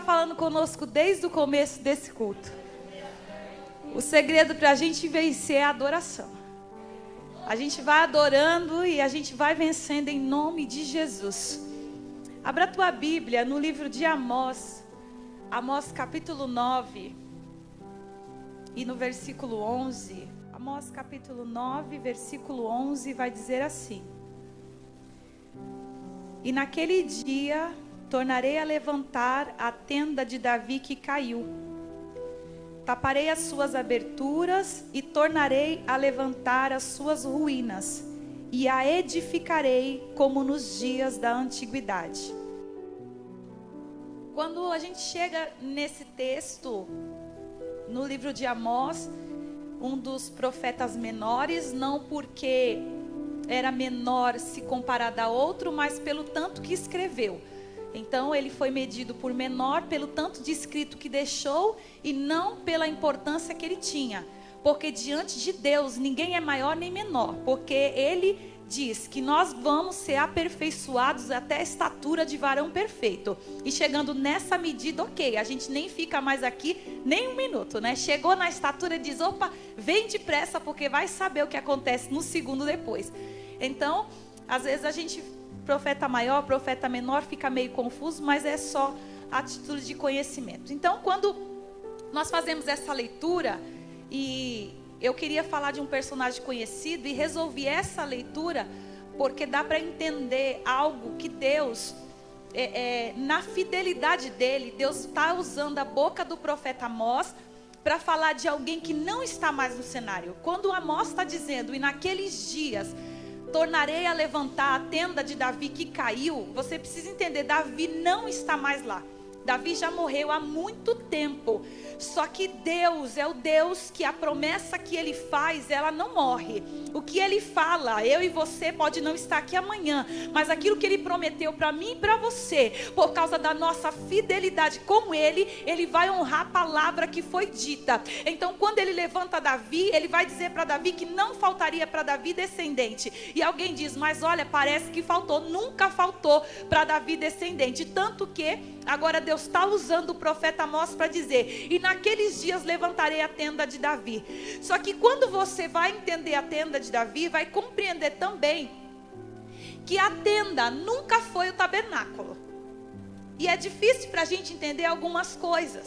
falando conosco desde o começo desse culto. O segredo para a gente vencer é a adoração. A gente vai adorando e a gente vai vencendo em nome de Jesus. Abra a tua Bíblia no livro de Amós. Amós capítulo 9. E no versículo 11. Amós capítulo 9, versículo 11 vai dizer assim: E naquele dia tornarei a levantar a tenda de Davi que caiu. Taparei as suas aberturas e tornarei a levantar as suas ruínas. E a edificarei como nos dias da antiguidade. Quando a gente chega nesse texto, no livro de Amós, um dos profetas menores, não porque era menor se comparado a outro, mas pelo tanto que escreveu. Então ele foi medido por menor pelo tanto de escrito que deixou e não pela importância que ele tinha. Porque diante de Deus ninguém é maior nem menor, porque ele diz que nós vamos ser aperfeiçoados até a estatura de varão perfeito. E chegando nessa medida, ok, a gente nem fica mais aqui nem um minuto, né? Chegou na estatura e diz, opa, vem depressa porque vai saber o que acontece no segundo depois. Então, às vezes a gente, profeta maior, profeta menor, fica meio confuso, mas é só atitude de conhecimento. Então, quando nós fazemos essa leitura, e eu queria falar de um personagem conhecido, e resolvi essa leitura, porque dá para entender algo que Deus, na fidelidade dele, Deus está usando a boca do profeta Amós, para falar de alguém que não está mais no cenário. Quando Amós está dizendo, e naqueles dias tornarei a levantar a tenda de Davi que caiu, você precisa entender, Davi não está mais lá. Davi já morreu há muito tempo. Só que Deus é o Deus que a promessa que Ele faz, ela não morre. O que Ele fala, eu e você pode não estar aqui amanhã, mas aquilo que Ele prometeu para mim e para você, por causa da nossa fidelidade com Ele, Ele vai honrar a palavra que foi dita. Então quando Ele levanta Davi, Ele vai dizer para Davi que não faltaria para Davi descendente. E alguém diz, mas olha, parece que faltou. Nunca faltou para Davi descendente. Tanto que agora Deus está usando o profeta Amós para dizer, e naqueles dias levantarei a tenda de Davi. Só que quando você vai entender a tenda de Davi, vai compreender também que a tenda nunca foi o tabernáculo. E é difícil para a gente entender algumas coisas.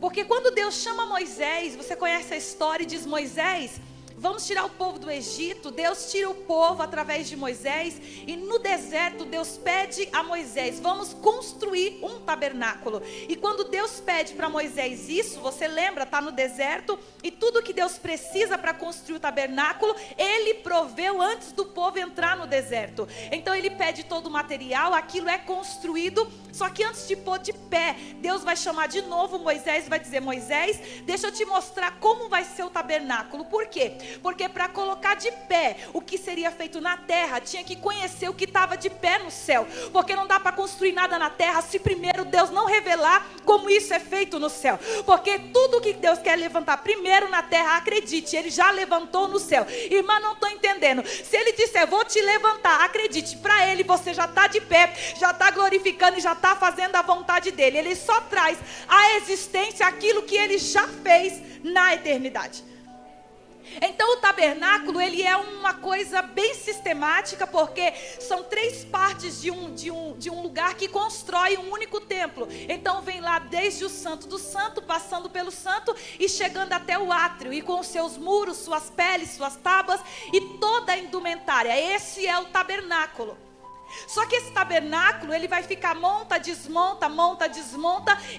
Porque quando Deus chama Moisés, você conhece a história e diz, Moisés, vamos tirar o povo do Egito. Deus tira o povo através de Moisés. E no deserto Deus pede a Moisés, vamos construir um tabernáculo. E quando Deus pede para Moisés isso, você lembra, está no deserto. E tudo que Deus precisa para construir o tabernáculo, Ele proveu antes do povo entrar no deserto. Então Ele pede todo o material, aquilo é construído. Só que antes de pôr de pé, Deus vai chamar de novo Moisés, vai dizer, Moisés, deixa eu te mostrar como vai ser o tabernáculo. Por quê? Porque para colocar de pé o que seria feito na terra, tinha que conhecer o que estava de pé no céu. Porque não dá para construir nada na terra se primeiro Deus não revelar como isso é feito no céu. Porque tudo que Deus quer levantar primeiro na terra, acredite, Ele já levantou no céu. Irmã, não estou entendendo. Se Ele disser, vou te levantar, acredite, para Ele você já está de pé, já está glorificando e já está fazendo a vontade dEle. Ele só traz à existência aquilo que Ele já fez na eternidade. Então o tabernáculo, ele é uma coisa bem sistemática, porque são 3 partes de um lugar que constrói um único templo. Então vem lá desde o santo do santo, passando pelo santo e chegando até o átrio, e com os seus muros, suas peles, suas tábuas e toda a indumentária. Esse é o tabernáculo. Só que esse tabernáculo, ele vai ficar monta, desmonta,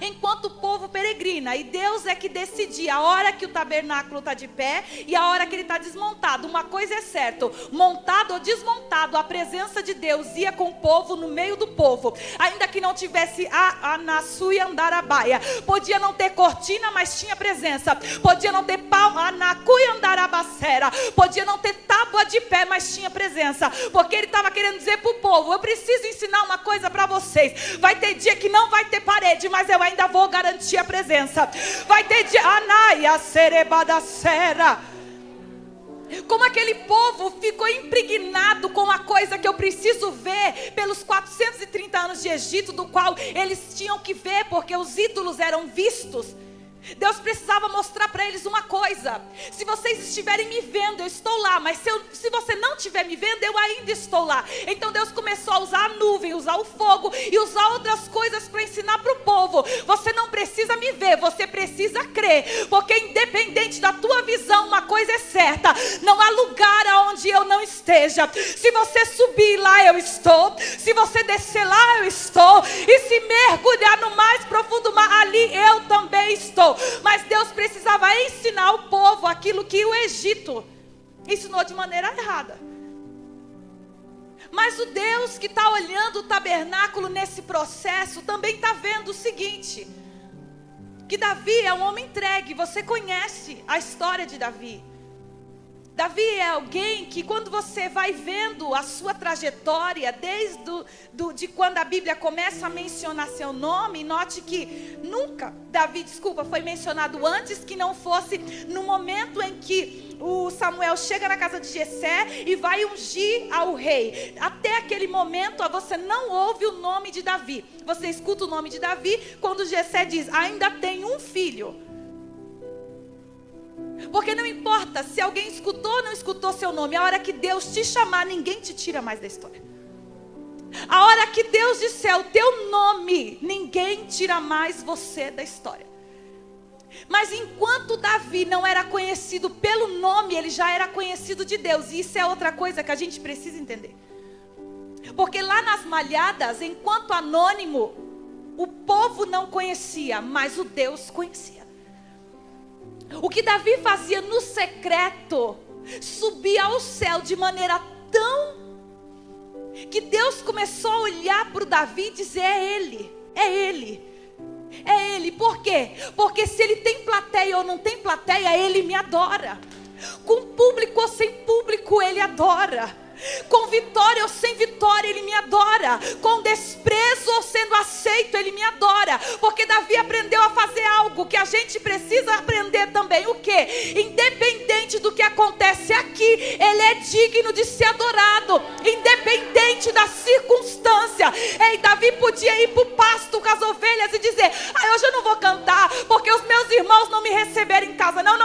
enquanto o povo peregrina. E Deus é que decidia a hora que o tabernáculo está de pé e a hora que ele está desmontado. Uma coisa é certa, montado ou desmontado, a presença de Deus ia com o povo, no meio do povo. Ainda que não tivesse a Naçu e Andarabaia. Podia não ter cortina, mas tinha presença. Podia não ter pau, Anacu e Andarabacera. Podia não ter tábua de pé, mas tinha presença. Porque ele estava querendo dizer para o povo, eu preciso ensinar uma coisa para vocês. Vai ter dia que não vai ter parede, mas eu ainda vou garantir a presença. Vai ter dia, Anaia Serebadacera. Como aquele povo ficou impregnado com a coisa coisa que eu preciso ver pelos 430 anos de Egito, do qual eles tinham que ver, porque os ídolos eram vistos. Deus precisava mostrar para eles uma coisa: se vocês estiverem me vendo, eu estou lá, mas se você não estiver me vendo, eu ainda estou lá. Então Deus começou a usar a nuvem, usar o fogo e usar outras coisas para ensinar para o povo: você não precisa me ver, você precisa crer, porque independente da tua visão, uma coisa é certa: não há lugar aonde eu não esteja. Se você subir lá, eu estou; se você descer lá, eu estou; e se mergulhar no mais profundo mar, ali eu também estou. Mas Deus precisava ensinar ao povo aquilo que o Egito ensinou de maneira errada. Mas o Deus que está olhando o tabernáculo nesse processo também está vendo o seguinte: que Davi é um homem entregue. Você conhece a história de Davi. Davi é alguém que, quando você vai vendo a sua trajetória, desde de quando a Bíblia começa a mencionar seu nome, note que nunca Davi, foi mencionado antes que não fosse no momento em que o Samuel chega na casa de Jessé e vai ungir ao rei. Até aquele momento você não ouve o nome de Davi. Você escuta o nome de Davi quando Jessé diz: ainda tem um filho. Porque não importa se alguém escutou ou não escutou seu nome, a hora que Deus te chamar, ninguém te tira mais da história. A hora que Deus disser o teu nome, ninguém tira mais você da história. Mas enquanto Davi não era conhecido pelo nome, ele já era conhecido de Deus. E isso é outra coisa que a gente precisa entender. Porque lá nas malhadas, enquanto anônimo, o povo não conhecia, mas o Deus conhecia. O que Davi fazia no secreto subia ao céu de maneira tão que Deus começou a olhar para o Davi e dizer: é ele, é ele, é ele. Por quê? Porque se ele tem plateia ou não tem plateia, ele me adora. Com público ou sem público, ele adora. Com vitória ou sem vitória, ele me adora. Com desprezo ou sendo aceito, ele me adora. Porque Davi aprendeu a fazer algo que a gente precisa aprender também. O quê? Independente do que acontece aqui, ele é digno de ser adorado, independente da circunstância. Ei, Davi podia ir para o pasto com as ovelhas e dizer: hoje eu não vou cantar porque os meus irmãos não me receberam em casa. Não.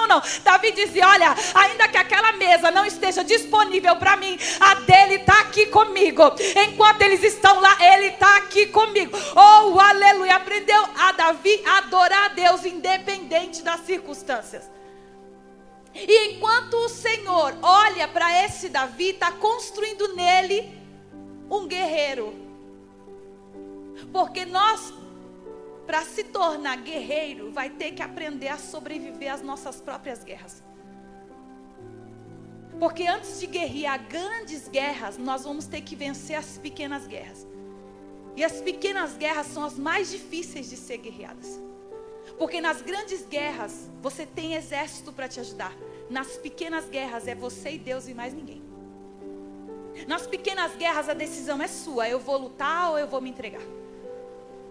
Davi dizia: olha, ainda que aquela mesa não esteja disponível para mim, a dele está aqui comigo. Enquanto eles estão lá, ele está aqui comigo. Oh, aleluia. Aprendeu a Davi a adorar a Deus independente das circunstâncias. E enquanto o Senhor olha para esse Davi, está construindo nele um guerreiro. Porque nós, para se tornar guerreiro, vai ter que aprender a sobreviver às nossas próprias guerras. Porque antes de guerrear grandes guerras, nós vamos ter que vencer as pequenas guerras. E as pequenas guerras são as mais difíceis de ser guerreadas. Porque nas grandes guerras, você tem exército para te ajudar. Nas pequenas guerras, é você e Deus e mais ninguém. Nas pequenas guerras, a decisão é sua: eu vou lutar ou eu vou me entregar.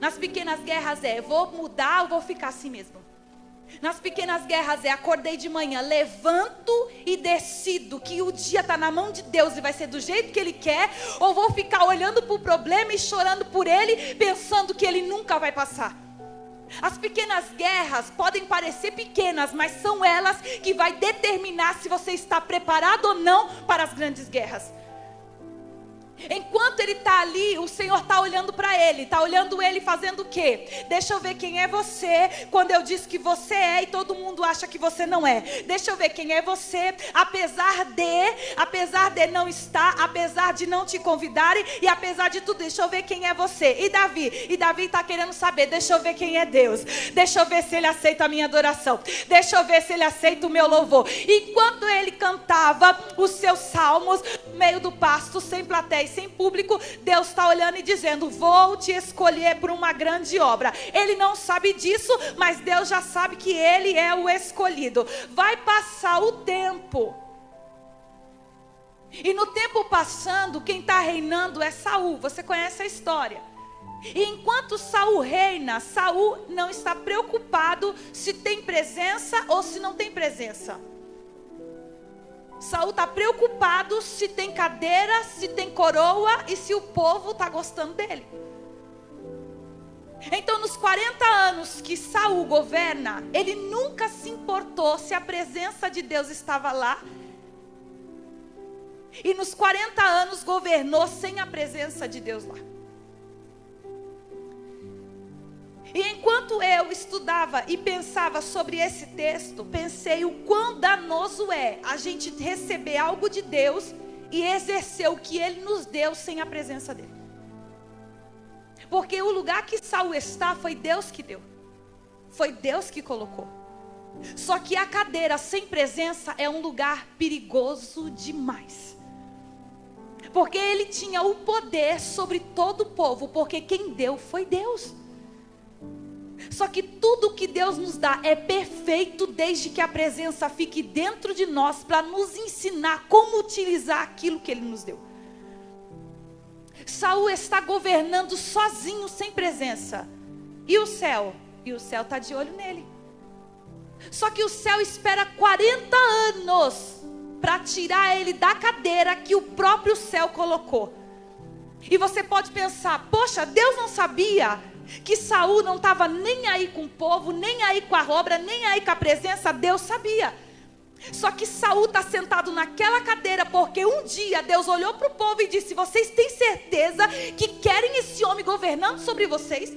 Nas pequenas guerras eu vou mudar ou vou ficar assim mesmo. Nas pequenas guerras acordei de manhã, levanto e decido que o dia está na mão de Deus e vai ser do jeito que Ele quer, ou vou ficar olhando para o problema e chorando por ele, pensando que ele nunca vai passar. As pequenas guerras podem parecer pequenas, mas são elas que vai determinar se você está preparado ou não para as grandes guerras. Enquanto ele está ali, o Senhor está olhando para ele. Está olhando ele fazendo o quê? Deixa eu ver quem é você quando eu disse que você é e todo mundo acha que você não é. Deixa eu ver quem é você, apesar de não estar, apesar de não te convidarem e apesar de tudo. Deixa eu ver quem é você. E Davi está querendo saber: deixa eu ver quem é Deus. Deixa eu ver se ele aceita a minha adoração. Deixa eu ver se ele aceita o meu louvor. Enquanto ele cantava os seus salmos no meio do pasto, sem plateia, sem público, Deus está olhando e dizendo: vou te escolher para uma grande obra. Ele não sabe disso, mas Deus já sabe que ele é o escolhido. Vai passar o tempo. E no tempo passando, quem está reinando é Saul. Você conhece a história. E enquanto Saul reina, Saul não está preocupado se tem presença ou se não tem presença. Saul está preocupado se tem cadeira, se tem coroa e se o povo está gostando dele. Então, nos 40 anos que Saul governa, ele nunca se importou se a presença de Deus estava lá. E nos 40 anos governou sem a presença de Deus lá. E enquanto eu estudava e pensava sobre esse texto, pensei o quão danoso é a gente receber algo de Deus e exercer o que Ele nos deu sem a presença dEle. Porque o lugar que Saul está foi Deus que deu. Foi Deus que colocou. Só que a cadeira sem presença é um lugar perigoso demais. Porque ele tinha o poder sobre todo o povo, porque quem deu foi Deus. Só que tudo que Deus nos dá é perfeito desde que a presença fique dentro de nós para nos ensinar como utilizar aquilo que Ele nos deu. Saul está governando sozinho, sem presença. E o céu? E o céu está de olho nele. Só que o céu espera 40 anos para tirar ele da cadeira que o próprio céu colocou. E você pode pensar, poxa, Deus não sabia que Saul não estava nem aí com o povo, nem aí com a obra, nem aí com a presença? Deus sabia. Só que Saul está sentado naquela cadeira porque um dia Deus olhou para o povo e disse: vocês têm certeza que querem esse homem governando sobre vocês?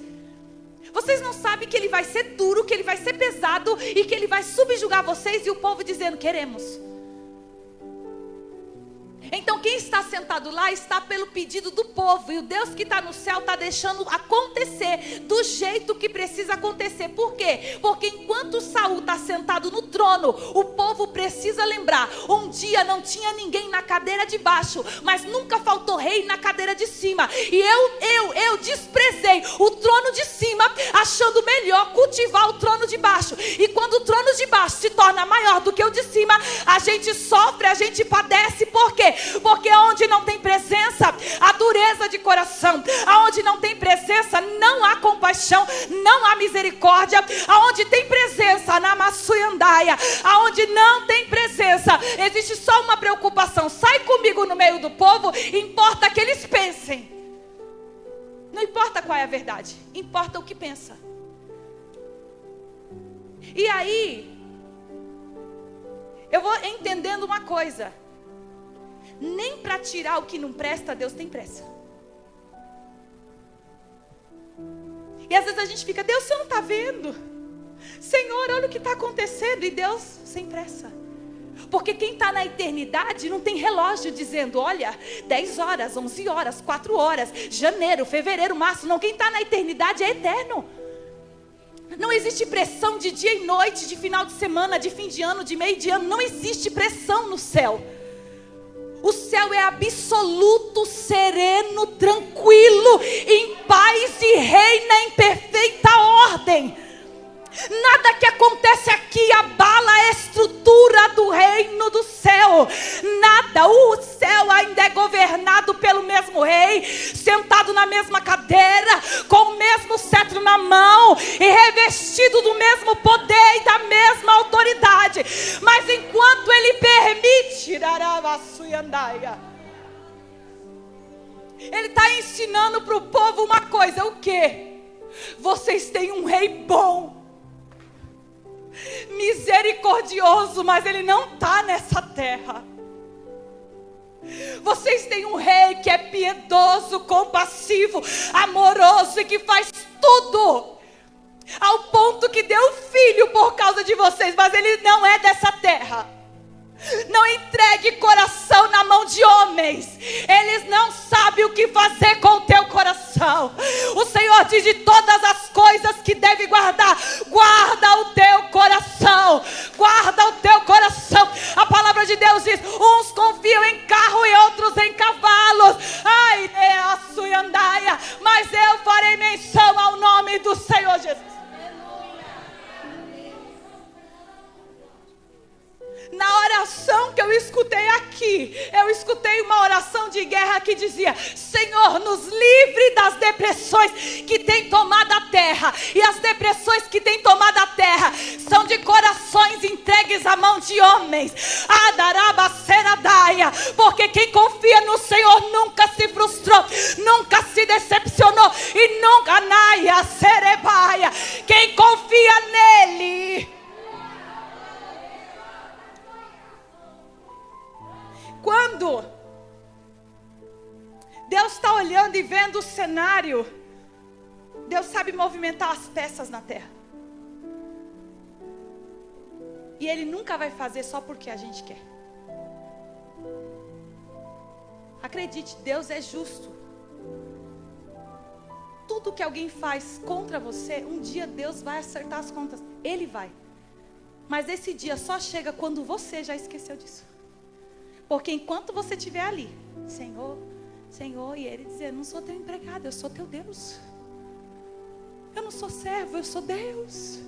Vocês não sabem que ele vai ser duro, que ele vai ser pesado e que ele vai subjugar vocês? E o povo dizendo: queremos. Então quem está sentado lá está pelo pedido do povo. E o Deus que está no céu está deixando acontecer do jeito que precisa acontecer. Por quê? Porque enquanto Saul está sentado no trono, o povo precisa lembrar: um dia não tinha ninguém na cadeira de baixo, mas nunca faltou rei na cadeira de cima. E eu desprezei o trono de cima, achando melhor cultivar o trono de baixo. E quando o trono de baixo se torna maior do que o de cima, a gente sofre, a gente padece. Por quê? Porque onde não tem presença, há dureza de coração. Aonde não tem presença, não há compaixão, não há misericórdia. Aonde tem presença, na Massuiandaia, aonde não tem presença, existe só uma preocupação: sai comigo no meio do povo, importa que eles pensem. Não importa qual é a verdade, importa o que pensa. E aí eu vou entendendo uma coisa: nem para tirar o que não presta, Deus tem pressa. E às vezes a gente fica: Deus, você não está vendo? Senhor, olha o que está acontecendo. E Deus sem pressa. Porque quem está na eternidade não tem relógio dizendo: olha, 10 horas, 11 horas, 4 horas, janeiro, fevereiro, março. Não, quem está na eternidade é eterno. Não existe pressão de dia e noite, de final de semana, de fim de ano, de meio de ano. Não existe pressão no céu. O céu é absoluto, sereno, tranquilo, em paz e reina em perfeita ordem. Nada que acontece aqui abala a estrutura do reino do céu. Nada. O céu ainda é governado pelo mesmo rei, sentado na mesma cadeira, com o mesmo cetro na mão e revestido do mesmo poder e da mesma autoridade. Mas enquanto ele permite, ele está ensinando para o povo uma coisa: o quê? Vocês têm um rei bom, misericordioso, mas ele não está nessa terra. Vocês têm um rei que é piedoso, compassivo, amoroso e que faz tudo, ao ponto que deu filho por causa de vocês, mas ele não é dessa terra. Não entregue coração na mão de homens. Eles não sabem o que fazer com o teu coração. O Senhor diz: de todas as coisas que deve guardar, guarda o teu coração. Guarda o teu coração. A palavra de Deus diz: uns confiam em carro e outros em cavalos. Ai, é a sua andaia. Mas eu farei menção ao nome do Senhor Jesus. Na oração que eu escutei aqui, eu escutei uma oração de guerra que dizia: Senhor, nos livre das depressões que têm tomado a terra. E as depressões que têm tomado a terra são de corações entregues entregues à mão de homens. Adarabaceradaia. Porque quem confia no Senhor nunca se frustrou, nunca se decepcionou e nunca naia serebaia. Quem confia nele. Quando Deus está olhando e vendo o cenário, Deus sabe movimentar as peças na terra. E Ele nunca vai fazer só porque a gente quer. Acredite, Deus é justo. Tudo que alguém faz contra você, um dia Deus vai acertar as contas. Ele vai. Mas esse dia só chega quando você já esqueceu disso. Porque enquanto você estiver ali, Senhor, Senhor, e Ele dizer, não sou teu empregado, eu sou teu Deus. Eu não sou servo, eu sou Deus.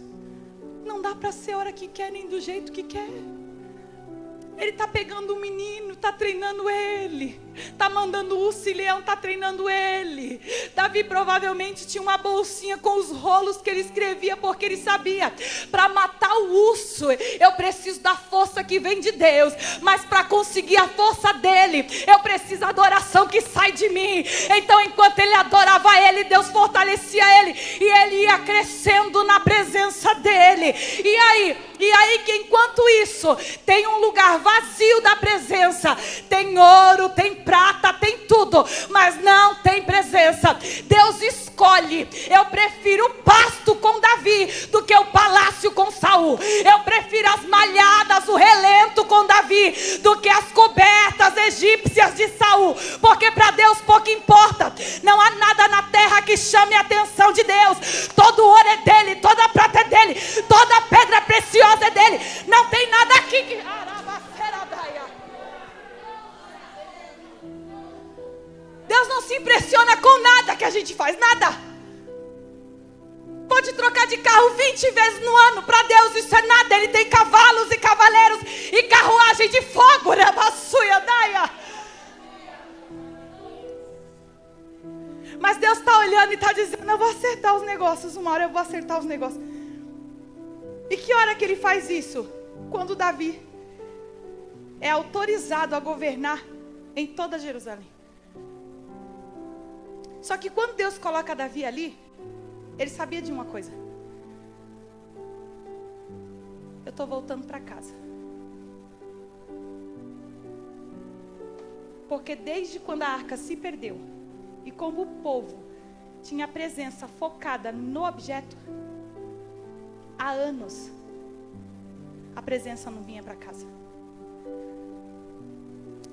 Não dá para ser a hora que quer, nem do jeito que quer. Ele está pegando um menino, está treinando ele. Está mandando o urso e leão, está treinando ele. Davi provavelmente tinha uma bolsinha com os rolos que ele escrevia, porque ele sabia, para matar o urso, eu preciso da força que vem de Deus. Mas para conseguir a força dele, eu preciso da adoração que sai de mim. Então enquanto ele adorava ele, Deus fortalecia ele. E ele ia crescendo na presença dele. E aí que enquanto isso, tem um lugar vazio da presença. Tem ouro, tem prata, tem tudo, mas não tem presença. Deus escolhe. Eu prefiro o pasto com Davi do que o palácio com Saul. Eu prefiro as malhadas, o relento com Davi do que as cobertas egípcias de Saul. Porque para Deus pouco importa. Não há nada na terra que chame a atenção de Deus. Todo ouro é dele, toda prata é dele, toda pedra preciosa é dele. Não tem nada aqui que... Deus não se impressiona com nada que a gente faz, nada. Pode trocar de carro 20 vezes no ano, para Deus isso é nada. Ele tem cavalos e cavaleiros e carruagem de fogo, daia. Mas Deus está olhando e está dizendo, eu vou acertar os negócios, uma hora eu vou acertar os negócios. E que hora que ele faz isso? Quando Davi é autorizado a governar em toda Jerusalém. Só que quando Deus coloca Davi ali, ele sabia de uma coisa. Eu estou voltando para casa. Porque desde quando a arca se perdeu, e como o povo tinha a presença focada no objeto, há anos a presença não vinha para casa.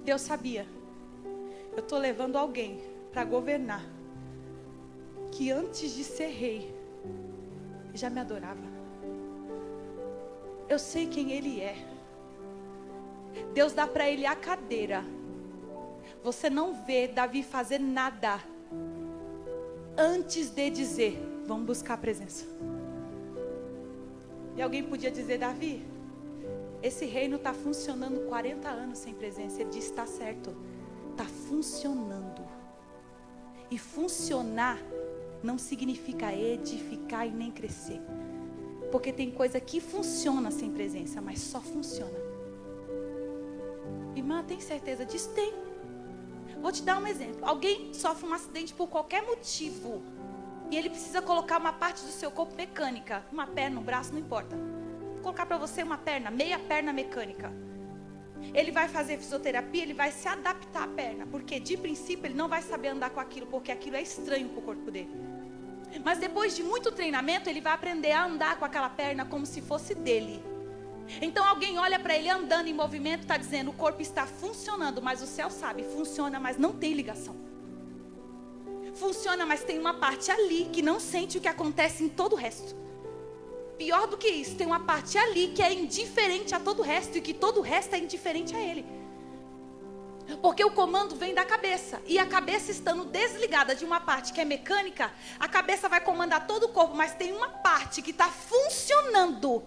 Deus sabia, eu estou levando alguém para governar, que antes de ser rei, já me adorava. Eu sei quem ele é. Deus dá para ele a cadeira. Você não vê Davi fazer nada antes de dizer, vamos buscar a presença. E alguém podia dizer, Davi, esse reino está funcionando 40 anos sem presença. Ele disse, está certo, está funcionando. E funcionar não significa edificar e nem crescer. Porque tem coisa que funciona sem presença, mas só funciona. Irmã, tem certeza disso? Tem. Vou te dar um exemplo. Alguém sofre um acidente por qualquer motivo. E ele precisa colocar uma parte do seu corpo mecânica. Uma perna, um braço, não importa. Vou colocar para você uma perna, meia perna mecânica. Ele vai fazer fisioterapia, ele vai se adaptar à perna. Porque de princípio ele não vai saber andar com aquilo, porque aquilo é estranho para o corpo dele. Mas depois de muito treinamento, ele vai aprender a andar com aquela perna como se fosse dele. Então alguém olha para ele andando em movimento, está dizendo, o corpo está funcionando, mas o céu sabe, funciona, mas não tem ligação. Funciona, mas tem uma parte ali que não sente o que acontece em todo o resto. Pior do que isso, tem uma parte ali que é indiferente a todo o resto, e que todo o resto é indiferente a ele. Porque o comando vem da cabeça, e a cabeça estando desligada de uma parte que é mecânica, a cabeça vai comandar todo o corpo, mas tem uma parte que está funcionando,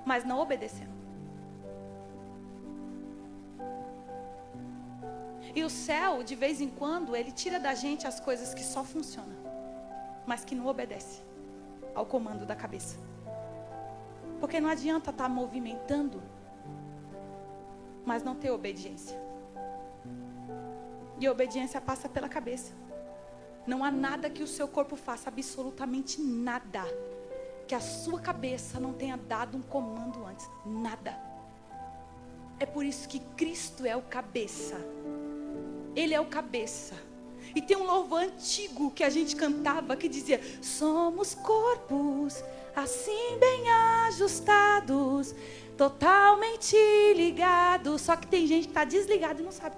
mas não obedecendo. E o céu, de vez em quando, ele tira da gente as coisas que só funcionam, mas que não obedecem ao comando da cabeça. Porque não adianta estar movimentando, mas não ter obediência. E a obediência passa pela cabeça. Não há nada que o seu corpo faça, absolutamente nada, que a sua cabeça não tenha dado um comando antes. Nada. É por isso que Cristo é o cabeça. Ele é o cabeça. E tem um louvor antigo que a gente cantava que dizia: somos corpos assim bem ajustados, totalmente ligados. Só que tem gente que está desligada e não sabe.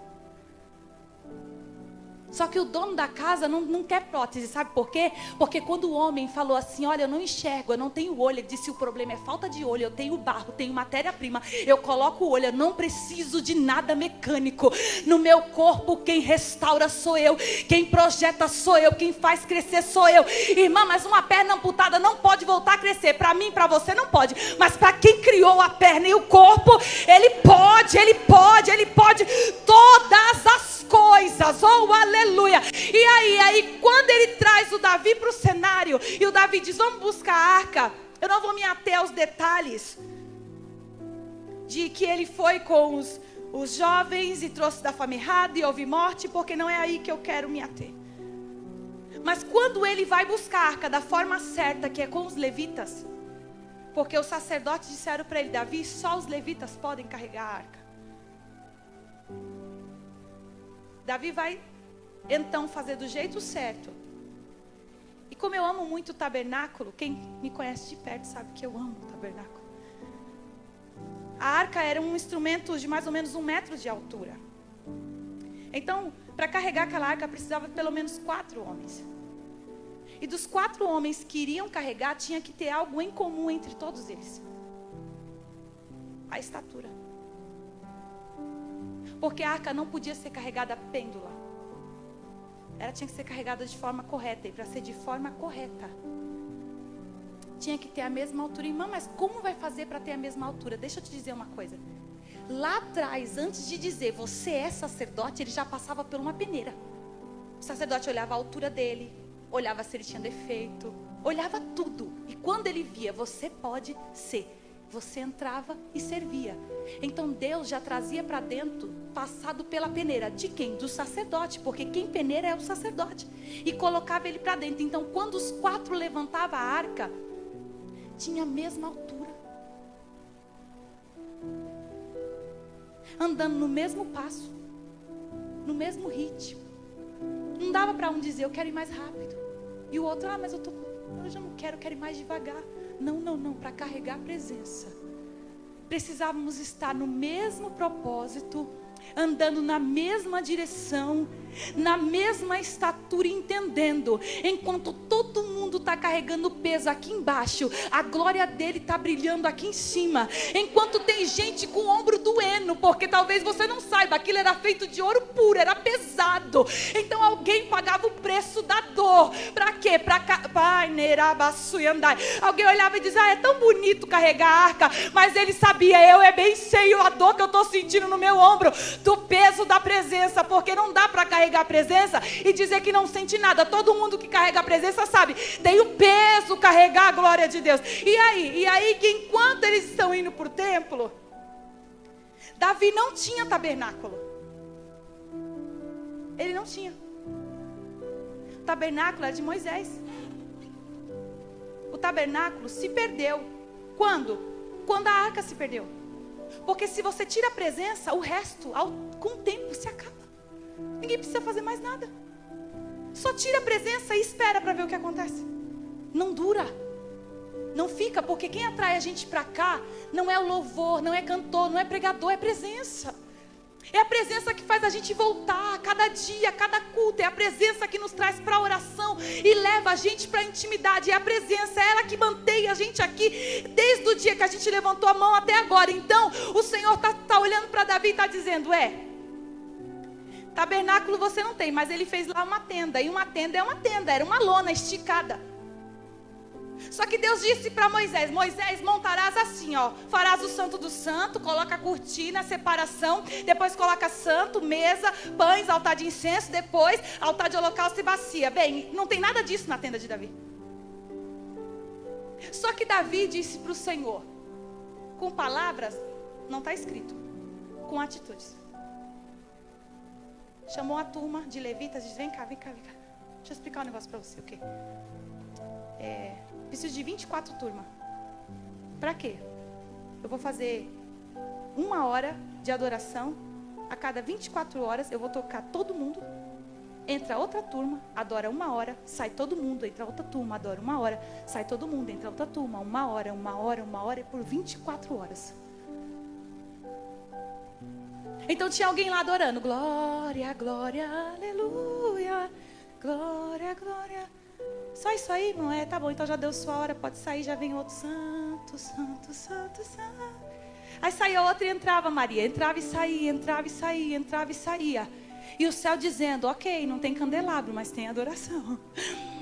Só que o dono da casa não quer prótese, sabe por quê? Porque quando o homem falou assim: olha, eu não enxergo, eu não tenho olho. Ele disse: o problema é falta de olho, eu tenho barro, tenho matéria-prima, eu coloco o olho, eu não preciso de nada mecânico. No meu corpo quem restaura sou eu, quem projeta sou eu, quem faz crescer sou eu. Irmã, mas uma perna amputada não pode voltar a crescer. Para mim, para você não pode, mas para quem criou a perna e o corpo, ele pode. Todas as coisas, oh aleluia. E aí quando ele traz o Davi para o cenário, e o Davi diz: vamos buscar a arca. Eu não vou me ater aos detalhes de que ele foi com os jovens e trouxe da fama errada e houve morte, porque não é aí que eu quero me ater. Mas quando ele vai buscar a arca da forma certa, que é com os levitas, porque os sacerdotes disseram para ele: Davi, só os levitas podem carregar a arca. Davi vai então fazer do jeito certo. E como eu amo muito o tabernáculo, quem me conhece de perto sabe que eu amo o tabernáculo. A arca era um instrumento de mais ou menos 1 metro de altura. Então, para carregar aquela arca precisava de pelo menos 4 homens. E dos 4 homens que iriam carregar, tinha que ter algo em comum entre todos eles: a estatura. Porque a arca não podia ser carregada pêndula. Ela tinha que ser carregada de forma correta. E para ser de forma correta, tinha que ter a mesma altura. Irmã, mas como vai fazer para ter a mesma altura? Deixa eu te dizer uma coisa. Lá atrás, antes de dizer você é sacerdote, ele já passava por uma peneira. O sacerdote olhava a altura dele, olhava se ele tinha defeito, olhava tudo. E quando ele via, você pode ser, você entrava e servia. Então Deus já trazia para dentro, passado pela peneira. De quem? Do sacerdote, porque quem peneira é o sacerdote. E colocava ele para dentro. Então quando os 4 levantavam a arca, tinha a mesma altura, andando no mesmo passo, no mesmo ritmo. Não dava para um dizer: eu quero ir mais rápido, e o outro: mas eu já não quero, quero ir mais devagar. Não, para carregar a presença, precisávamos estar no mesmo propósito, andando na mesma direção, na mesma estatura, entendendo, enquanto todo mundo está carregando peso aqui embaixo, a glória dele está brilhando aqui em cima. Enquanto tem gente com o ombro doendo, porque talvez você não saiba, aquilo era feito de ouro puro, era pesado. Então alguém pagava o preço da dor. Para quê? Alguém olhava e dizia: é tão bonito carregar a arca, mas ele sabia: eu bem sei a dor que eu estou sentindo no meu ombro, do peso da presença. Porque não dá para carregar a presença e dizer que não sente nada. Todo mundo que carrega a presença sabe, tem o peso carregar a glória de Deus. E aí que enquanto eles estão indo para o templo, Davi não tinha tabernáculo. Ele não tinha. O tabernáculo era de Moisés. O tabernáculo se perdeu. Quando? Quando a arca se perdeu. Porque se você tira a presença, o resto, com o tempo, se acaba. Ninguém precisa fazer mais nada. Só tira a presença e espera para ver o que acontece. Não dura. Não fica, porque quem atrai a gente para cá não é o louvor, não é cantor, não é pregador, é presença. É a presença que faz a gente voltar a cada dia, a cada culto. É a presença que nos traz para a oração e leva a gente para a intimidade. É a presença, é ela que mantém a gente aqui desde o dia que a gente levantou a mão até agora. Então o Senhor está olhando para Davi e está dizendo: tabernáculo você não tem, mas ele fez lá uma tenda. E uma tenda é uma tenda, era uma lona esticada. Só que Deus disse para Moisés: Moisés, montarás assim, farás o santo do santo, coloca a cortina, a separação, depois coloca santo, mesa, pães, altar de incenso, depois altar de holocausto e bacia. Bem, não tem nada disso na tenda de Davi. Só que Davi disse para o Senhor: Com palavras, não está escrito. Com atitudes. Chamou a turma de levitas e disse, vem cá. Deixa eu explicar um negócio para você, ok? Preciso de 24 turmas. Para quê? Eu vou fazer 1 hora de adoração. A cada 24 horas eu vou tocar todo mundo. Entra outra turma, adora 1 hora, sai todo mundo, entra outra turma, adora 1 hora, sai todo mundo, entra outra turma, 1 hora, 1 hora, 1 hora, e por 24 horas. Então tinha alguém lá adorando, glória, glória, aleluia, glória, glória. Só isso aí, não é? Tá bom, então já deu sua hora, pode sair, já vem outro, santo, santo, santo, santo. Aí saía outra e entrava Maria, entrava e saía, entrava e saía, entrava e saía. E o céu dizendo, ok, não tem candelabro, mas tem adoração.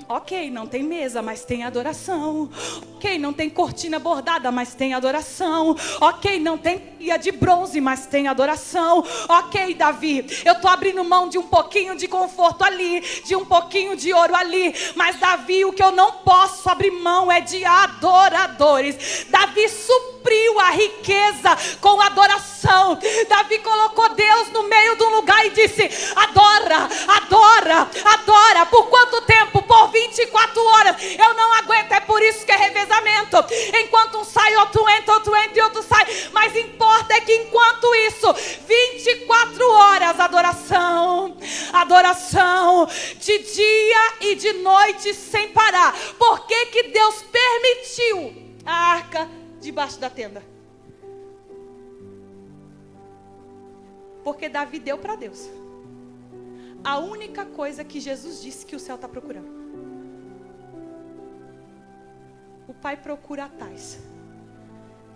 Ok, não tem mesa, mas tem adoração. Ok, não tem cortina bordada, mas tem adoração. Ok, não tem pia de bronze, mas tem adoração. Ok, Davi, eu estou abrindo mão de um pouquinho de conforto ali, de um pouquinho de ouro ali. Mas Davi, o que eu não posso abrir mão é de adoradores. Davi supriu a riqueza com adoração. Davi colocou Deus no meio de um lugar e disse, adora, adora, adora. Por quanto tempo? Por 24 horas. Eu não aguento, é por isso que é revezamento. Enquanto um sai, outro entra e outro sai. Mas importa é que enquanto isso, 24 horas, adoração, adoração, de dia e de noite sem parar. Por que que Deus permitiu a arca debaixo da tenda? Porque Davi deu para Deus a única coisa que Jesus disse que o céu está procurando. O Pai procura tais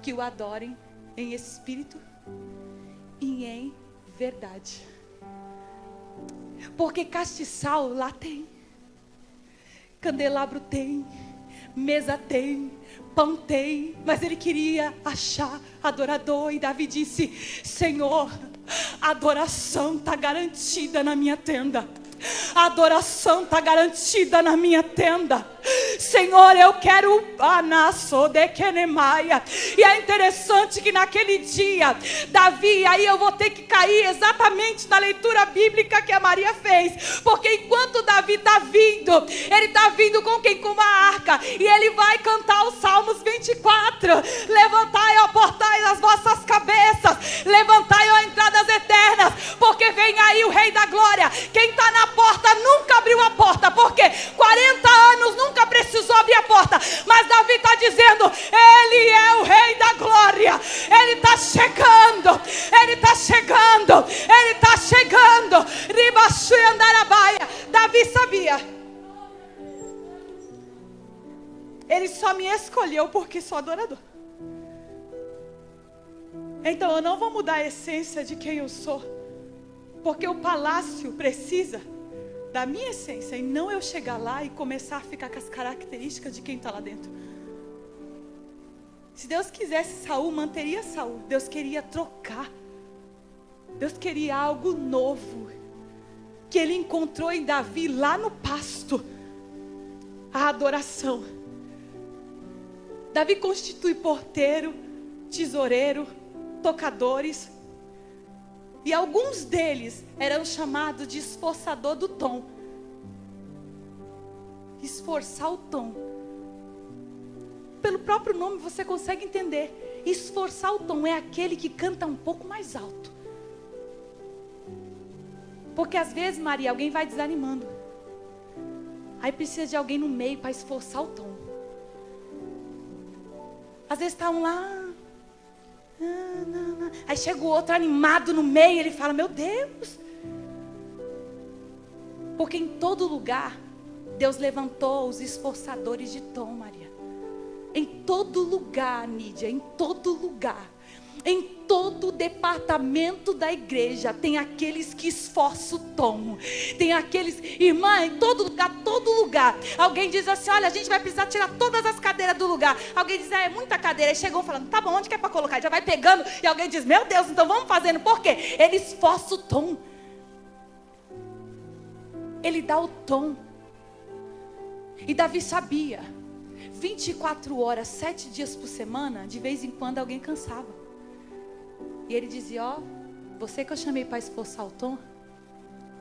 que o adorem em espírito e em verdade. Porque castiçal lá tem, candelabro tem, mesa tem, pão tem, mas ele queria achar adorador. E Davi disse, Senhor, a adoração está garantida na minha tenda. A adoração está garantida na minha tenda. Senhor, eu quero E é interessante que naquele dia Davi, aí eu vou ter que cair exatamente na leitura bíblica que a Maria fez. Porque enquanto Davi está vindo, ele está vindo com quem? Com uma arca. E ele vai cantar os Salmos 24. Levantai, ó portais, as vossas cabeças. Levantai, ó entradas eternas. Porque vem aí o Rei da Glória. Quem está na porta nunca abriu a porta. Porque 40 anos nunca precisou abrir a porta. Mas Davi está dizendo, ele é o Rei da Glória. Ele está chegando. Ele está chegando. Ele está chegando. Ribaxu e Andarabaia. Davi sabia. Ele só me escolheu porque sou adorador. Então eu não vou mudar a essência de quem eu sou. Porque o palácio precisa da minha essência, e não eu chegar lá e começar a ficar com as características de quem está lá dentro. Se Deus quisesse Saul, manteria Saul. Deus queria trocar. Deus queria algo novo, que ele encontrou em Davi lá no pasto. A adoração. Davi constitui porteiro, tesoureiro, tocadores. E alguns deles eram chamados de esforçador do tom. Esforçar o tom. Pelo próprio nome você consegue entender. Esforçar o tom é aquele que canta um pouco mais alto. Porque às vezes, Maria, alguém vai desanimando. Aí precisa de alguém no meio para esforçar o tom. Às vezes está um lá. Aí chega o outro animado no meio, ele fala, meu Deus. Porque em todo lugar Deus levantou os esforçadores de tom, Maria. Em todo lugar, Nídia, em todo lugar. Em todo departamento da igreja tem aqueles que esforçam o tom. Tem aqueles, irmã, em todo lugar. Alguém diz assim, olha, a gente vai precisar tirar todas as cadeiras do lugar. Alguém diz, é muita cadeira. Aí chegam falando, tá bom, onde que é para colocar? Já vai pegando. E alguém diz, meu Deus, então vamos fazendo. Por quê? Ele esforça o tom. Ele dá o tom. E Davi sabia. 24 horas, 7 dias por semana, de vez em quando alguém cansava. E ele dizia, ó, você que eu chamei para esforçar o tom,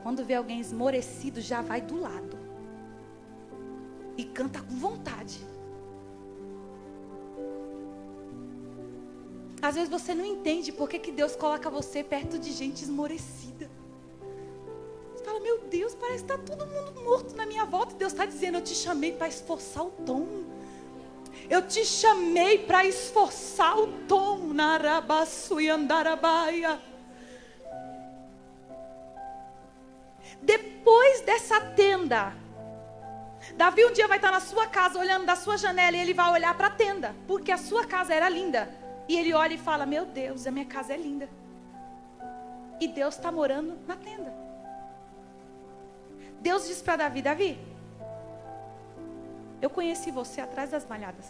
quando vê alguém esmorecido, já vai do lado. E canta com vontade. Às vezes você não entende por que Deus coloca você perto de gente esmorecida. Você fala, meu Deus, parece que está todo mundo morto na minha volta. E Deus está dizendo, eu te chamei para esforçar o tom. Eu te chamei para esforçar o tom. Narabaçu e andarabaia. Depois dessa tenda, Davi um dia vai estar na sua casa, olhando da sua janela, e ele vai olhar para a tenda, porque a sua casa era linda. E ele olha e fala, meu Deus, a minha casa é linda. E Deus está morando na tenda. Deus diz para Davi, Davi, eu conheci você atrás das malhadas.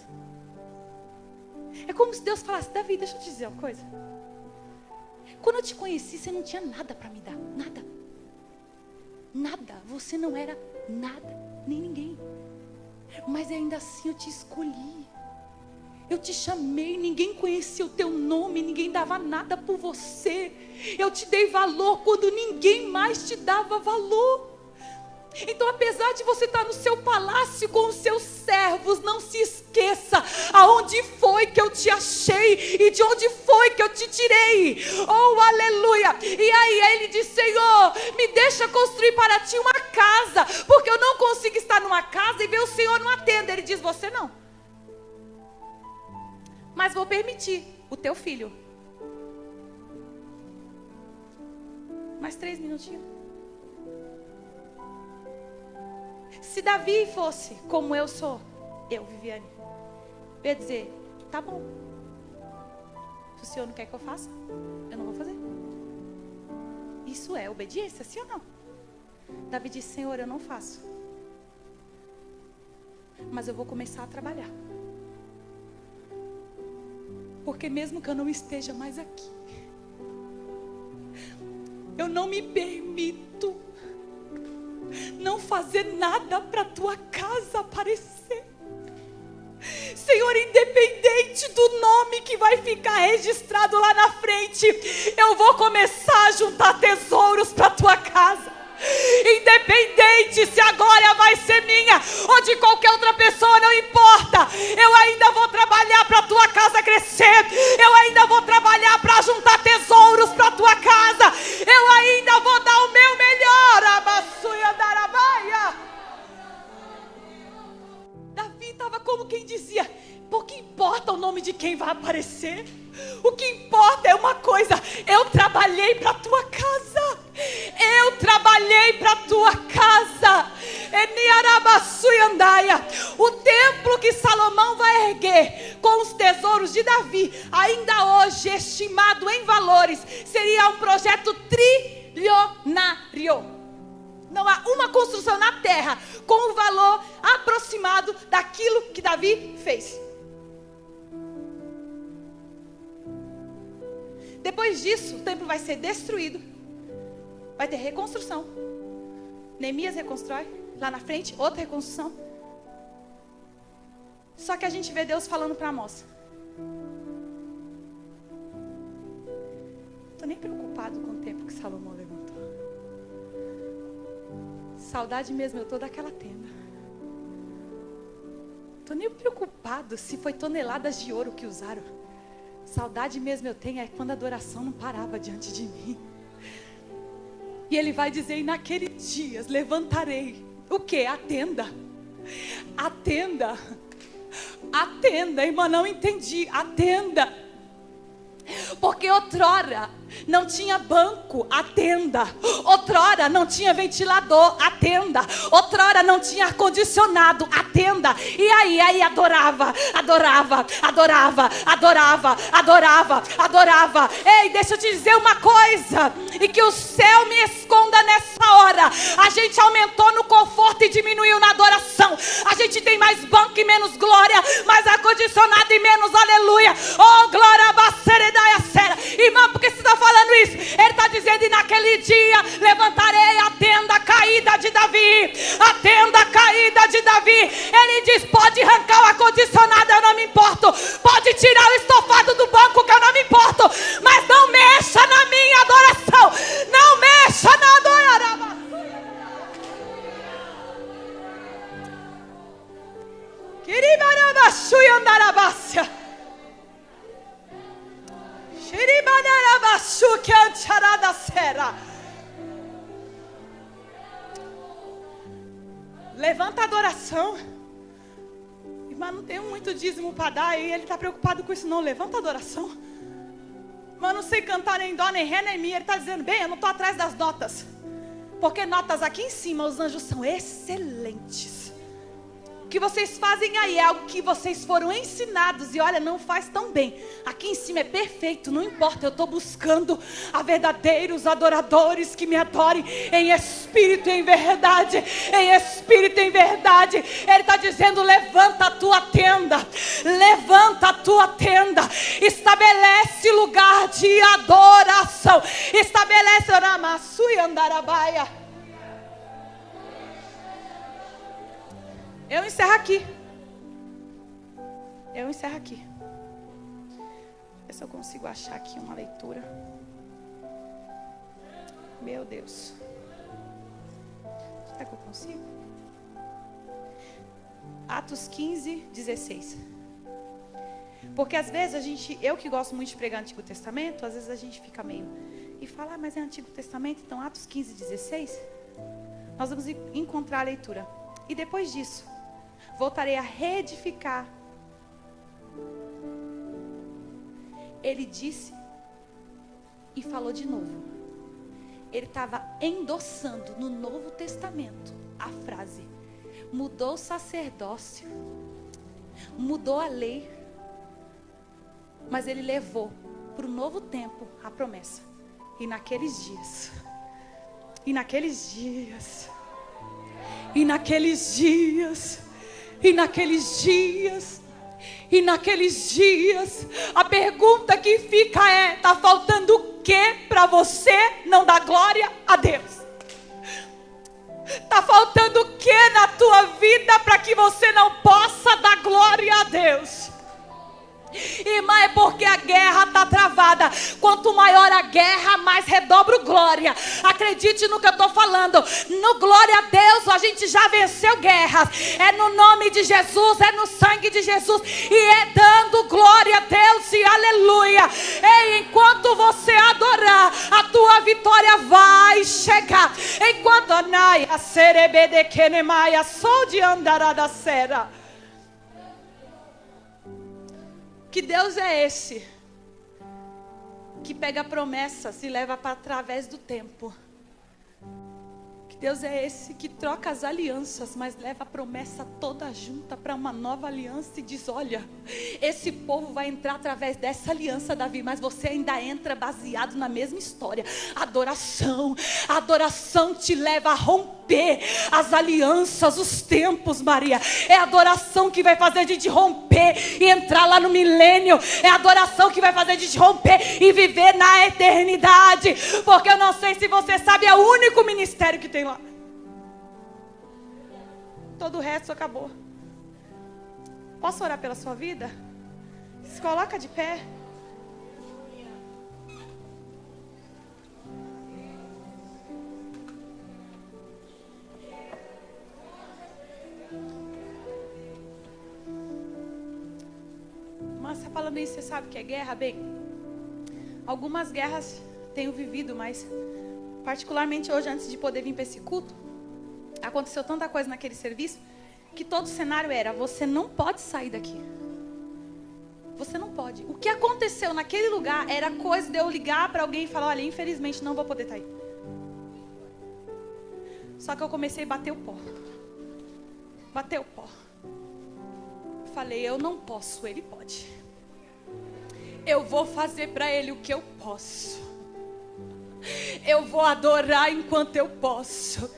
É como se Deus falasse, Davi, deixa eu te dizer uma coisa. Quando eu te conheci, você não tinha nada para me dar, nada. Nada, você não era nada, nem ninguém. Mas ainda assim eu te escolhi. Eu te chamei, ninguém conhecia o teu nome, ninguém dava nada por você. Eu te dei valor quando ninguém mais te dava valor. Então, apesar de você estar no seu palácio com os seus servos, não se esqueça aonde foi que eu te achei e de onde foi que eu te tirei. Oh, aleluia! E aí ele diz, Senhor, me deixa construir para ti uma casa, porque eu não consigo estar numa casa e ver o Senhor numa tenda. Ele diz, você não. Mas vou permitir o teu filho. Mais 3 minutinhos. Se Davi fosse como eu sou, eu, Viviane, eu ia dizer, tá bom. Se o Senhor não quer que eu faça, eu não vou fazer. Isso é obediência, sim ou não? Davi disse, Senhor, eu não faço. Mas eu vou começar a trabalhar. Porque mesmo que eu não esteja mais aqui, eu não me permito não fazer nada para a tua casa aparecer. Senhor, independente do nome que vai ficar registrado lá na frente, eu vou começar a juntar tesouros para a tua casa. Independente se a glória vai ser minha ou de qualquer outra pessoa, não importa. Eu ainda vou trabalhar para a tua casa crescer. Eu ainda vou trabalhar para juntar tesouros para a tua casa. Eu ainda vou dar o meu melhor. Abassuia darabaia. Davi estava como quem dizia, pouco importa o nome de quem vai aparecer. O que importa é uma coisa, eu trabalhei para a tua casa. Eu trabalhei para a tua casa. O templo que Salomão vai erguer com os tesouros de Davi, ainda hoje estimado em valores, seria um projeto trilionário. Não há uma construção na terra com o valor aproximado daquilo que Davi fez. Depois disso, o templo vai ser destruído. Vai ter reconstrução. Neemias reconstrói. Lá na frente, outra reconstrução. Só que a gente vê Deus falando para Amós. Estou nem preocupado com o tempo que Salomão levantou. Saudade mesmo eu estou daquela tenda. Estou nem preocupado se foi toneladas de ouro que usaram. Saudade mesmo eu tenho é quando a adoração não parava diante de mim. E ele vai dizer, naqueles dias levantarei, o que? A tenda. A tenda. A tenda, irmã, não entendi. A tenda. Porque outrora não tinha banco, a tenda. Outrora não tinha ventilador, a tenda. Outrora não tinha ar-condicionado, a tenda. E aí adorava. Ei, deixa eu te dizer uma coisa. E que o céu me esconda nessa hora. A gente aumentou no conforto e diminuiu na adoração. A gente tem mais banco e menos glória, mais ar-condicionado e menos aleluia. Oh, glória, baceredaia, sera. Irmã, por que você está falando isso? Ele está dizendo, e naquele dia levantarei a tenda caída de Davi. A tenda caída de Davi. Ele diz, pode arrancar o ar-condicionado Levanta a adoração. Mas não tem muito dízimo para dar. E ele está preocupado com isso não. Levanta a adoração. Mas não sei cantar nem dó, nem ré, nem mi. Ele está dizendo, bem, eu não estou atrás das notas. Porque notas aqui em cima, os anjos são excelentes. O que vocês fazem aí é algo que vocês foram ensinados. E olha, não faz tão bem. Aqui em cima é perfeito, não importa. Eu estou buscando a verdadeiros adoradores que me adorem em espírito e em verdade. Em espírito e em verdade. Ele está dizendo, levanta a tua tenda. Levanta a tua tenda. Estabelece lugar de adoração. Estabelece Oramassu e Andarabaia. Eu encerro aqui. Eu encerro aqui. Deixa eu ver se eu consigo achar aqui uma leitura. Meu Deus. Será que eu consigo? Atos 15, 16. Porque às vezes eu que gosto muito de pregar Antigo Testamento, às vezes a gente fica meio... E fala, mas é Antigo Testamento, então Atos 15, 16. Nós vamos encontrar a leitura. E depois disso, voltarei a reedificar. Ele disse e falou de novo. Ele estava endossando no Novo Testamento a frase: mudou o sacerdócio, mudou a lei, mas ele levou para o novo tempo a promessa. E naqueles dias, e naqueles dias, e naqueles dias, e naqueles dias, e naqueles dias, a pergunta que fica é: está faltando o que para você não dar glória a Deus? Está faltando o que na tua vida para que você não possa dar glória a Deus? Irmã, é porque a guerra está travada. Quanto maior a guerra, mais redobro glória. Acredite no que eu estou falando. No glória a Deus, a gente já venceu guerras. É no nome de Jesus, é no sangue de Jesus. E é dando glória a Deus e aleluia. E enquanto você adorar, a tua vitória vai chegar. Enquanto Anaia Serebede Kenemaia sou de Andarada Sera. Que Deus é esse que pega promessas e leva para através do tempo? Que Deus é esse que troca as alianças, mas leva a promessa toda junta para uma nova aliança e diz: olha, esse povo vai entrar através dessa aliança, Davi, mas você ainda entra baseado na mesma história. Adoração, a adoração te leva a romper as alianças, os tempos, Maria. É a adoração que vai fazer a gente romper e entrar lá no milênio. É a adoração que vai fazer a gente romper e viver na eternidade. Porque eu não sei se você sabe, é o único ministério que tem lá. Todo o resto acabou. Posso orar pela sua vida? Se coloca de pé. Mas está falando isso, você sabe o que é guerra? Bem, algumas guerras tenho vivido, mas particularmente hoje, antes de poder vir para esse culto, aconteceu tanta coisa naquele serviço, que todo o cenário era: você não pode sair daqui. Você não pode. O que aconteceu naquele lugar era coisa de eu ligar para alguém e falar: olha, infelizmente não vou poder estar aí. Só que eu comecei a bater o pó. Bater o pó. Falei: eu não posso, ele pode. Eu vou fazer para ele o que eu posso. Eu vou adorar enquanto eu posso.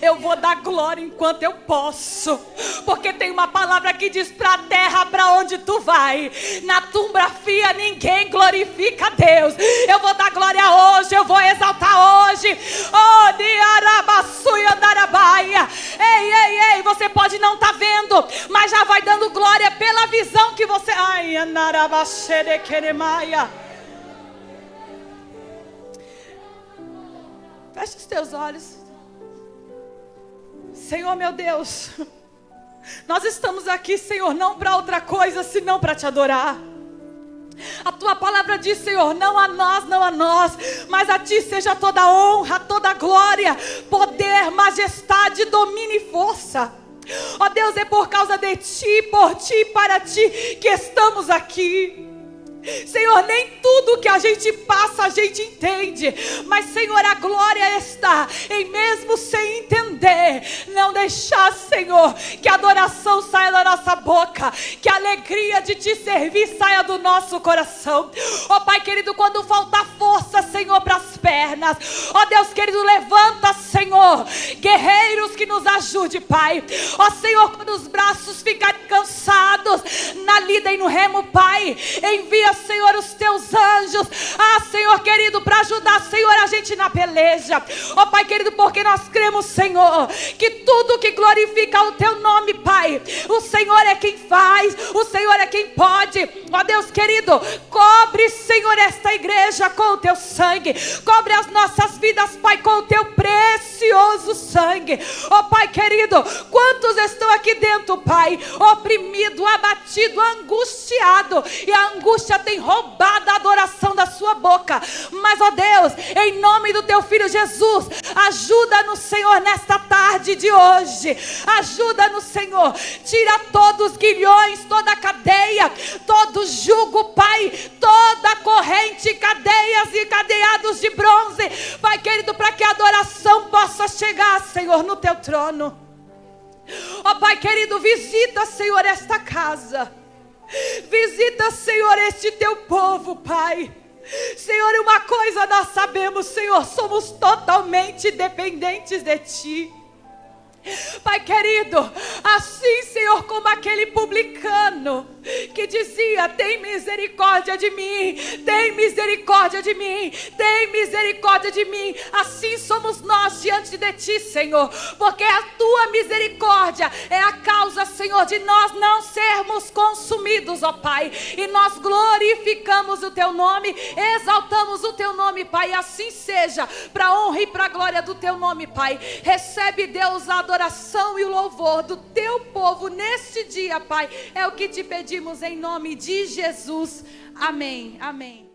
Eu vou dar glória enquanto eu posso. Porque tem uma palavra que diz: para a terra para onde tu vai, na tumba fria ninguém glorifica a Deus. Eu vou dar glória hoje, eu vou exaltar hoje. Oh, Diarabaçu e Andarabaia. Ei, você pode não estar vendo, mas já vai dando glória pela visão que você... Ai, Andarabaxere Queremaia. Feche os teus olhos. Senhor meu Deus, nós estamos aqui, Senhor, não para outra coisa senão para te adorar. A tua palavra diz, Senhor, não a nós, mas a ti seja toda honra, toda glória, poder, majestade, domínio e força. Ó Deus, é por causa de ti, por ti e para ti que estamos aqui. Senhor, nem tudo que a gente passa a gente entende, mas Senhor, a glória está em mesmo sem entender, não deixar, Senhor, que a adoração saia da nossa boca, que a alegria de te servir saia do nosso coração. Ó Pai querido, quando falta força, Senhor, para as pernas, ó Deus querido, levanta, Senhor, guerreiros que nos ajude, Pai. Ó Senhor, quando os braços ficarem cansados na lida e no remo, Pai, envia, Senhor, os teus anjos, Senhor querido, para ajudar, Senhor, a gente na peleja. Ó Pai querido, porque nós cremos, Senhor, que tudo que glorifica o teu nome, Pai, o Senhor é quem faz, o Senhor é quem pode. Ó Deus querido, cobre, Senhor, esta igreja com o teu sangue, cobre as nossas vidas, Pai, com o teu precioso sangue. Ó Pai querido, quantos estão aqui dentro, Pai, oprimido, abatido, angustiado, e a angústia tem roubado a adoração da sua boca. Mas, ó Deus, em nome do teu Filho Jesus, ajuda-nos, Senhor, nesta tarde de hoje. Ajuda-nos, Senhor, tira todos os grilhões, toda a cadeia, todo jugo, Pai, toda corrente, cadeias e cadeados de bronze, Pai querido, para que a adoração possa chegar, Senhor, no teu trono. Ó Pai querido, visita, Senhor, esta casa. Visita, Senhor, este teu povo, Pai. Senhor, uma coisa nós sabemos, Senhor, somos totalmente dependentes de ti. Pai querido, assim, Senhor, como aquele publicano que dizia: tem misericórdia de mim, tem misericórdia de mim, tem misericórdia de mim. Assim somos nós diante de ti, Senhor, porque a tua misericórdia é a causa, Senhor, de nós não sermos consumidos, ó Pai. E nós glorificamos o teu nome, exaltamos o teu nome, Pai. E assim seja, para a honra e para a glória do teu nome, Pai. Recebe, Deus, a adoração e o louvor do teu povo neste dia, Pai. É o que te pedimos em nome de Jesus. Amém. Amém.